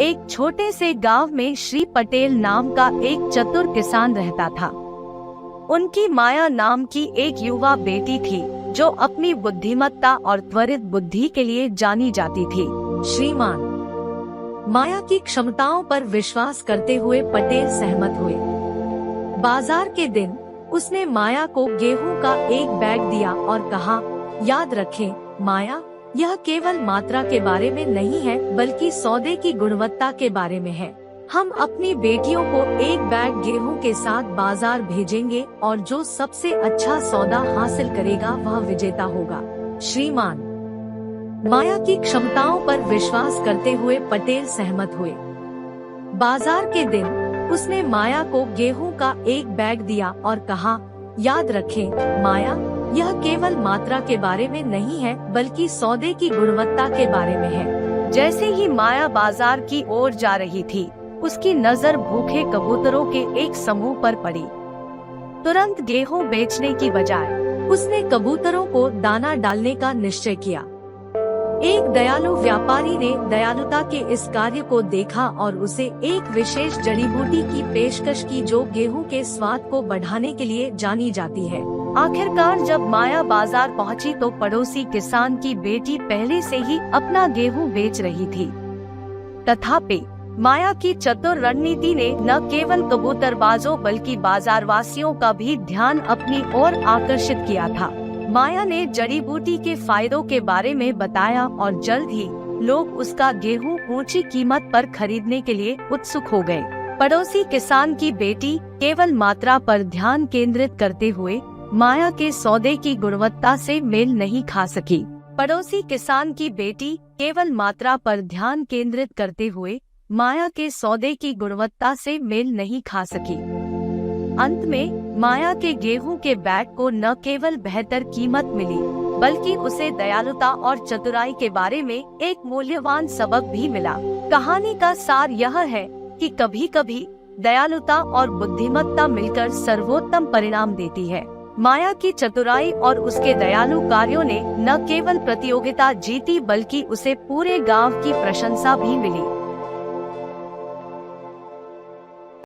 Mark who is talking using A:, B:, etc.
A: एक छोटे से गांव में श्री पटेल नाम का एक चतुर किसान रहता था। उनकी माया नाम की एक युवा बेटी थी जो अपनी बुद्धिमत्ता और त्वरित बुद्धि के लिए जानी जाती थी। श्रीमान माया की क्षमताओं पर विश्वास करते हुए पटेल सहमत हुए। बाजार के दिन उसने माया को गेहूं का एक बैग दिया और कहा, याद रखें माया, यह केवल मात्रा के बारे में नहीं है बल्कि सौदे की गुणवत्ता के बारे में है। हम अपनी बेटियों को एक बैग गेहूं के साथ बाजार भेजेंगे और जो सबसे अच्छा सौदा हासिल करेगा वह विजेता होगा। श्रीमान माया की क्षमताओं पर विश्वास करते हुए पटेल सहमत हुए। बाजार के दिन उसने माया को गेहूं का एक बैग दिया और कहा, याद रखें माया, यह केवल मात्रा के बारे में नहीं है बल्कि सौदे की गुणवत्ता के बारे में है। जैसे ही माया बाजार की ओर जा रही थी, उसकी नजर भूखे कबूतरों के एक समूह पर पड़ी। तुरंत गेहूं बेचने की बजाय उसने कबूतरों को दाना डालने का निश्चय किया। एक दयालु व्यापारी ने दयालुता के इस कार्य को देखा और उसे एक विशेष जड़ी बूटी की पेशकश की जो गेहूं के स्वाद को बढ़ाने के लिए जानी जाती है। आखिरकार जब माया बाजार पहुंची तो पड़ोसी किसान की बेटी पहले से ही अपना गेहूं बेच रही थी। तथापि माया की चतुर रणनीति ने न केवल कबूतरबाजों बल्कि बाजारवासियों का भी ध्यान अपनी ओर आकर्षित किया था। माया ने जड़ी बूटी के फायदों के बारे में बताया और जल्द ही लोग उसका गेहूं ऊंची कीमत पर खरीदने के लिए उत्सुक हो गए। पड़ोसी किसान की बेटी केवल मात्रा पर ध्यान केंद्रित करते हुए माया के सौदे की गुणवत्ता से मेल नहीं खा सकी। पड़ोसी किसान की बेटी केवल मात्रा पर ध्यान केंद्रित करते हुए माया के सौदे की गुणवत्ता से मेल नहीं खा सकी। अंत में माया के गेहूं के बैग को न केवल बेहतर कीमत मिली बल्कि उसे दयालुता और चतुराई के बारे में एक मूल्यवान सबक भी मिला। कहानी का सार यह है कि कभी-कभी दयालुता और बुद्धिमत्ता मिलकर सर्वोत्तम परिणाम देती है। माया की चतुराई और उसके दयालु कार्यों ने न केवल प्रतियोगिता जीती बल्कि उसे पूरे गांव की प्रशंसा भी मिली।